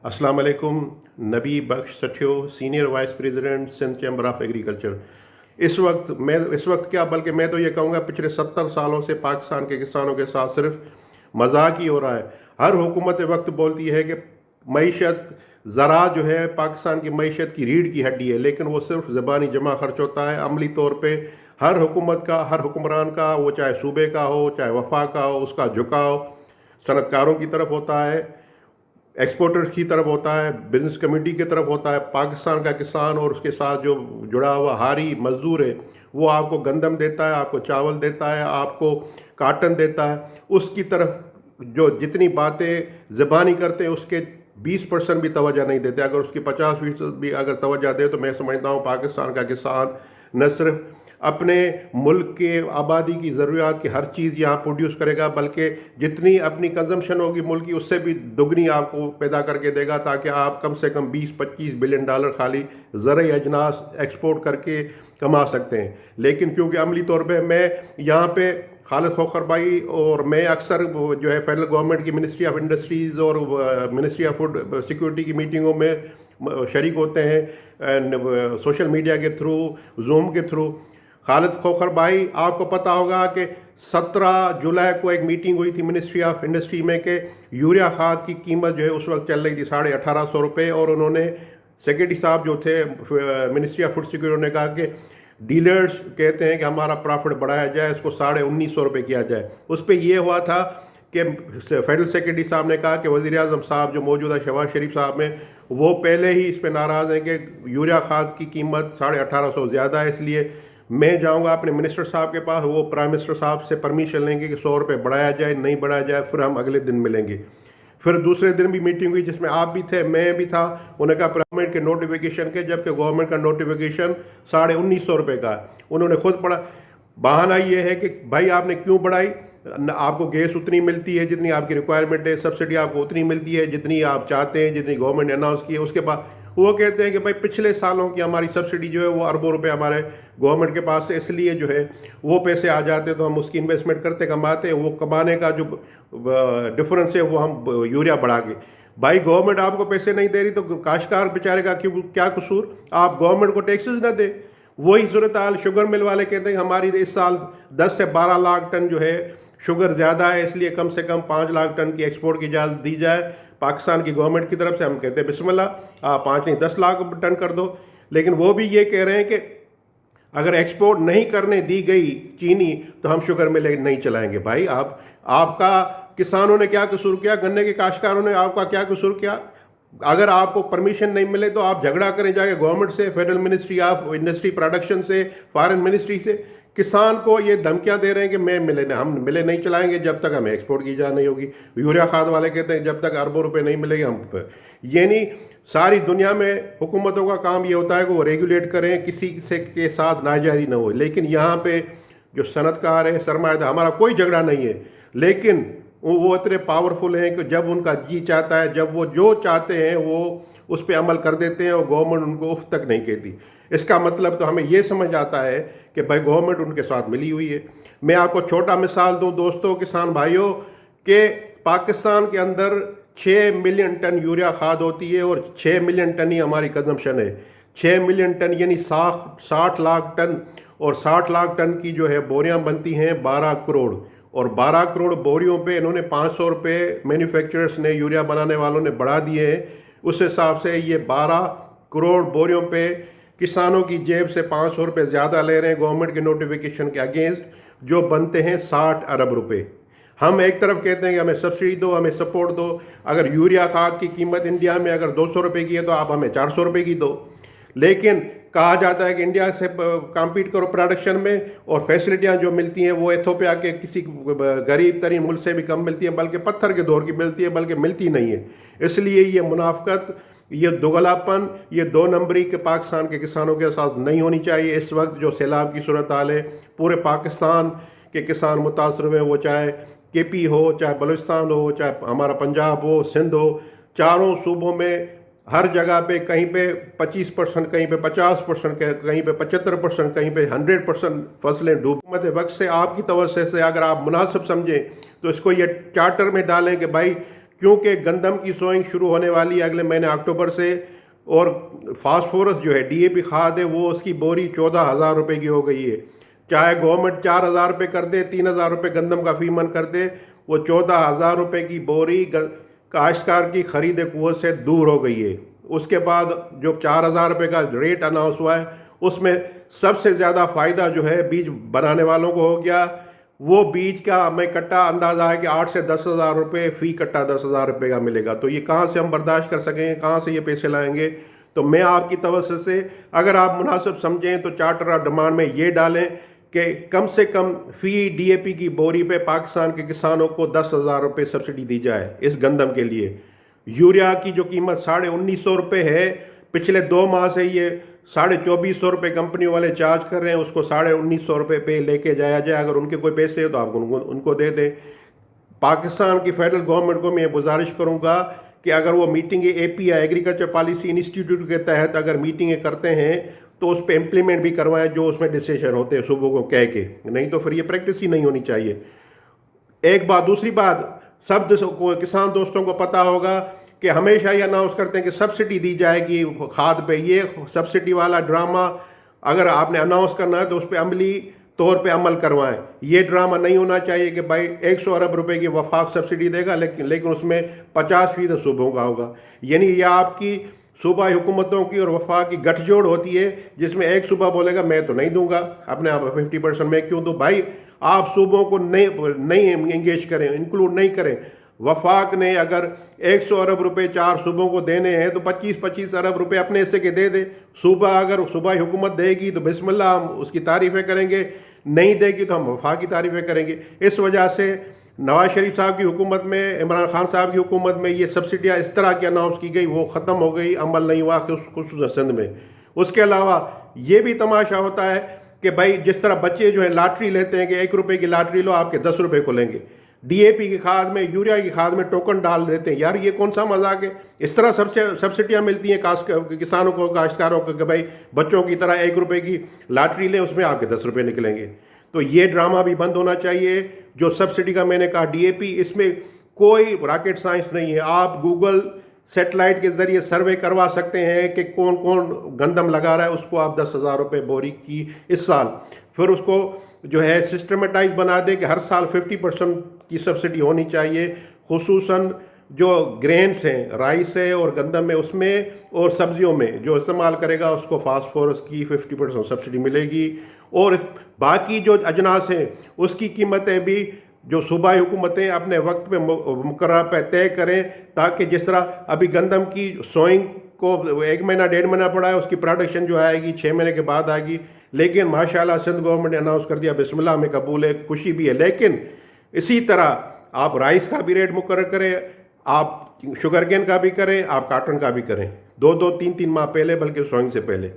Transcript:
अस्सलाम वालेकुम। Nabi Bakhsh Sathio, senior vice president Sindh chamber of agriculture. इस वक्त क्या, बल्कि मैं तो ये कहूँगा पिछले 70 सालों से पाकिस्तान के किसानों के साथ सिर्फ मजाक ही हो रहा है। हर हुकूमत वक्त बोलती है कि मईशत ज़राअत जो है पाकिस्तान की मईशत की रीढ़ की हड्डी है, लेकिन वो सिर्फ ज़बानी जमा खर्च होता है। अमली तौर पे हर हुकूमत का, हर हुक्मरान का, वो चाहे सूबे का हो चाहे वफा का हो, उसका झुकाव सनतकारों की तरफ होता है, एक्सपोर्टर्स की तरफ होता है, बिजनेस कम्युनिटी की तरफ होता है। पाकिस्तान का किसान और उसके साथ जो जुड़ा हुआ हारी मजदूर है, वो आपको गंदम देता है, आपको चावल देता है, आपको काटन देता है। उसकी तरफ जो जितनी बातें ज़बानी करते हैं उसके 20% भी तवज्जो नहीं देते। अगर उसकी 50% भी अगर तवज्जो दे तो मैं समझता हूँ पाकिस्तान का किसान न सिर्फ अपने मुल्क के आबादी की ज़रूरियात की हर चीज़ यहाँ प्रोड्यूस करेगा, बल्कि जितनी अपनी कंजम्पशन होगी मुल्क की उससे भी दुगनी आपको पैदा करके देगा, ताकि आप कम से कम 20-25 बिलियन डॉलर खाली ज़रूरी अजनास एक्सपोर्ट करके कमा सकते हैं। लेकिन क्योंकि अमली तौर पे मैं यहाँ पे खालिद खोखर भाई और मैं अक्सर जो है फेडरल गवर्नमेंट की मिनिस्ट्री ऑफ इंडस्ट्रीज़ और मिनिस्ट्री ऑफ फूड सिक्योरिटी की मीटिंगों में शरीक होते हैं, सोशल मीडिया के थ्रू, जूम के थ्रू। खालिद खोखर भाई, आपको पता होगा कि 17 जुलाई को एक मीटिंग हुई थी मिनिस्ट्री ऑफ इंडस्ट्री में कि यूरिया खाद की कीमत जो है उस वक्त चल रही थी 1850 रुपये, और उन्होंने सेक्रेटरी साहब जो थे मिनिस्ट्री ऑफ फूड सिक्योरिटी ने कहा कि डीलर्स कहते हैं कि हमारा प्रॉफिट बढ़ाया जाए, इसको 1950 रुपये किया जाए। उस पर यह हुआ था कि फेडरल सेक्रेटरी साहब ने कहा कि वज़ीर आज़म साहब जो मौजूदा शहबाज शरीफ साहब हैं वो पहले ही इस पर नाराज़ हैं कि यूरिया खाद की कीमत 1850 ज़्यादा है, इसलिए मैं जाऊंगा अपने मिनिस्टर साहब के पास, वो प्राइम मिनिस्टर साहब से परमिशन लेंगे कि 100 रुपये बढ़ाया जाए, नहीं बढ़ाया जाए, फिर हम अगले दिन मिलेंगे। फिर दूसरे दिन भी मीटिंग हुई जिसमें आप भी थे, मैं भी था। उन्होंने कहा गवर्नमेंट के नोटिफिकेशन के, जबकि गवर्नमेंट का नोटिफिकेशन 1950 रुपये का है। उन्होंने खुद पढ़ा। बहाना ये है कि भाई आपने क्यों बढ़ाई, आपको गैस उतनी मिलती है जितनी आपकी रिक्वायरमेंट है, सब्सिडी आपको उतनी मिलती है जितनी आप चाहते हैं, जितनी गवर्नमेंट ने अनाउंस की है। उसके बाद वो कहते हैं कि भाई पिछले सालों की हमारी सब्सिडी जो है वो अरबों रुपए हमारे गवर्नमेंट के पास है, इसलिए जो है वो पैसे आ जाते तो हम उसकी इन्वेस्टमेंट करते, कमाते, वो कमाने का जो डिफरेंस है वो हम यूरिया बढ़ा के। भाई गवर्नमेंट आपको पैसे नहीं दे रही तो काश्तकार बेचारे का क्यों, क्या कसूर? आप गवर्नमेंट को टैक्सेस ना दे। वही सूरत हाल शुगर मिल वाले कहते हैं हमारी इस साल 10 से 12 लाख टन जो है शुगर ज़्यादा है, इसलिए कम से कम 5 लाख टन की एक्सपोर्ट की इजाज़त दी जाए पाकिस्तान की गवर्नमेंट की तरफ से। हम कहते हैं बिस्मिल्लाह, आप 5 नहीं 10 लाख टन कर दो। लेकिन वो भी ये कह रहे हैं कि अगर एक्सपोर्ट नहीं करने दी गई चीनी तो हम शुगर मिल नहीं चलाएंगे। भाई आपका किसानों ने क्या कसूर किया, गन्ने के काश्तकारों ने आपका क्या कसूर किया? अगर आपको परमिशन नहीं मिले तो आप झगड़ा करें जाके गवर्नमेंट से, federal ministry of industry production से, फॉरेन मिनिस्ट्री से। किसान को ये धमकियां दे रहे हैं कि हम मिले नहीं चलाएंगे जब तक हमें एक्सपोर्ट की इजाज़त नहीं होगी। यूरिया खाद वाले कहते हैं जब तक अरबों रुपए नहीं मिलेंगे हम। ये नहीं, सारी दुनिया में हुकूमतों का काम ये होता है कि वो रेगुलेट करें, किसी से के साथ नाजायज़ी ना हो। लेकिन यहाँ पे जो सनतकार है, सरमायादार, हमारा कोई झगड़ा नहीं है, लेकिन वो इतने पावरफुल हैं कि जब उनका जी चाहता है, जब वो जो चाहते हैं वो उस पर अमल कर देते हैं और गवर्नमेंट उनको उफ तक नहीं कहती। इसका मतलब तो हमें ये समझ आता है कि भाई गवर्नमेंट उनके साथ मिली हुई है। मैं आपको छोटा मिसाल दूं दोस्तों, किसान भाइयों, कि पाकिस्तान के अंदर 6 मिलियन टन यूरिया खाद होती है और 6 मिलियन टन ही हमारी कंजम्पशन है। 6 मिलियन टन यानी 60 लाख टन, और 60 लाख टन की जो है बोरियां बनती हैं 12 करोड़, और 12 करोड़ बोरियों पे इन्होंने 500 रुपये मैन्युफैक्चरर्स ने, यूरिया बनाने वालों ने बढ़ा दिए हैं। उस हिसाब से ये 12 करोड़ बोरियों पे किसानों की जेब से 500 रुपये ज़्यादा ले रहे हैं गवर्नमेंट के नोटिफिकेशन के अगेंस्ट, जो बनते हैं 60 अरब रुपए। हम एक तरफ कहते हैं कि हमें सब्सिडी दो, हमें सपोर्ट दो। अगर यूरिया खाद की कीमत इंडिया में अगर 200 रुपये की है तो आप हमें 400 रुपये की दो। लेकिन कहा जाता है कि इंडिया से कम्पीट करो प्रोडक्शन में, और फैसिलिटियाँ जो मिलती हैं वो इथोपिया के किसी गरीब तरीन मुल्क से भी कम मिलती हैं, बल्कि पत्थर के दौर की मिलती है, बल्कि मिलती नहीं है। इसलिए ये मुनाफकत, ये दोगलापन, ये 2 नंबरी के पाकिस्तान के किसानों के साथ नहीं होनी चाहिए। इस वक्त जो सैलाब की सूरत हाल है, पूरे पाकिस्तान के किसान मुतासर हुए, वो चाहे KP हो, चाहे बलूचिस्तान हो, चाहे हमारा पंजाब हो, सिंध हो, चारों सूबों में हर जगह पे कहीं पे 25%, कहीं पे 50%, कहीं पे 75%, कहीं पे 100% फसलें डूब वक्त से। आपकी तवज्जो से अगर आप मुनासिब समझें तो इसको ये चार्टर में डालें कि भाई क्योंकि गंदम की सोइंग शुरू होने वाली है अगले महीने अक्टूबर से, और फास्फोरस जो है डीएपी खाद है वो उसकी बोरी 14,000 रुपये की हो गई है। चाहे गवर्नमेंट 4,000 रुपये कर दे, 3,000 रुपये गंदम का फीमन कर दे, वो 14,000 रुपये की बोरी काश्तकार की खरीद कुव्वत से दूर हो गई है। उसके बाद जो 4,000 रुपये का रेट अनाउंस हुआ है उसमें सबसे ज़्यादा फ़ायदा जो है बीज बनाने वालों को हो गया। वो बीज का हमें कट्टा अंदाज़ा है कि 8 से 10,000 रुपये फ़ी कट्टा 10,000 रुपये का मिलेगा। तो ये कहाँ से हम बर्दाश्त कर सकेंगे, कहाँ से ये पैसे लाएंगे? तो मैं आपकी तवज्जो से अगर आप मुनासिब समझें तो चार्टर ऑफ डिमांड में ये डालें कि कम से कम फ़ी डीएपी की बोरी पे पाकिस्तान के किसानों को 10,000 रुपये सब्सिडी दी जाए इस गंदम के लिए। यूरिया की जो कीमत 1950 रुपये है, पिछले 2 माह से ये 2450 रुपये कंपनी वाले चार्ज कर रहे हैं, उसको 1950 रुपये पे लेके जाया जाए। अगर उनके कोई पैसे हो तो आप उनको दे दें। पाकिस्तान की फेडरल गवर्नमेंट को मैं गुजारिश करूंगा कि अगर वो मीटिंगें एपीआई एग्रीकल्चर पॉलिसी इंस्टीट्यूट के तहत अगर मीटिंगें करते हैं तो उस पर इम्प्लीमेंट भी करवाएं जो उसमें डिसीजन होते हैं सुबह को कह के, नहीं तो फिर ये प्रैक्टिस ही नहीं होनी चाहिए। एक बात, दूसरी बात, सब किसान दोस्तों को पता होगा कि हमेशा ये अनाउंस करते हैं कि सब्सिडी दी जाएगी खाद पे। ये सब्सिडी वाला ड्रामा अगर आपने अनाउंस करना है तो उस पर अमली तौर पे अमल करवाएं। ये ड्रामा नहीं होना चाहिए कि भाई 100 अरब रुपए की वफाक सब्सिडी देगा लेकिन उसमें 50% सूबों का होगा। यानी ये आपकी सूबाई हुकूमतों की और वफाक की गठजोड़ होती है जिसमें एक सूबा बोलेगा मैं तो नहीं दूंगा, अपने आप 50% मैं क्यों दूँ। भाई आप सूबों को नहीं एंगेज करें, इंक्लूड नहीं करें। वफाक ने अगर 100 अरब रुपए 4 सूबों को देने हैं तो 25-25 अरब रुपए अपने हिस्से के दे दे। सूबा अगर सूबाई हुकूमत देगी तो बिस्मिल्लाह हम उसकी तारीफ़ें करेंगे, नहीं देगी तो हम वफाक की तारीफ़ें करेंगे। इस वजह से नवाज शरीफ साहब की हुकूमत में, इमरान खान साहब की हुकूमत में ये सब्सिडियाँ इस तरह की अनाउंस की गई, वो ख़त्म हो गई, अमल नहीं हुआ खुसूसन सिंध में। उसके अलावा ये भी तमाशा होता है कि भाई जिस तरह बच्चे जो है लॉटरी लेते हैं कि 1 रुपये की लॉटरी लो आपके 10 रुपये को लेंगे, डीएपी की खाद में, यूरिया की खाद में टोकन डाल देते हैं। यार ये कौन सा मजाक है? इस तरह सब्सिडियाँ मिलती हैं किसानों को, काश्तकारों को कि भाई बच्चों की तरह 1 रुपये की लॉटरी लें उसमें आपके 10 रुपये निकलेंगे। तो ये ड्रामा भी बंद होना चाहिए। जो सब्सिडी का मैंने कहा डीएपी, इसमें कोई रॉकेट साइंस नहीं है। आप गूगल सेटेलाइट के जरिए सर्वे करवा सकते हैं कि कौन कौन गंदम लगा रहा है, उसको आप 10,000 रुपये बोरी की इस साल, फिर उसको जो है सिस्टमेटाइज बना दें कि हर साल 50% की सब्सिडी होनी चाहिए, खुसूसन जो ग्रेन्स हैं, राइस है और गंदम है उसमें, और सब्जियों में जो इस्तेमाल करेगा उसको फास्फोरस की 50% सब्सिडी मिलेगी। और बाकी जो अजनास हैं उसकी कीमतें भी जो सूबाई हुकूमतें अपने वक्त पे मुकर्रर पे तय करें, ताकि जिस तरह अभी गंदम की सोइंग को 1 महीना 1.5 महीना पड़ा है, उसकी प्रोडक्शन जो आएगी 6 महीने के बाद आएगी। लेकिन माशाल्लाह सिंध गवर्नमेंट ने अनाउंस कर दिया, बिस्मिल्लाह में कबूल है, खुशी भी है। लेकिन इसी तरह आप राइस का भी रेट मुकर्रर करें, आप शुगर केन का भी करें, आप काटन का भी करें, 2-2, 3-3 माह पहले, बल्कि सोइंग से पहले।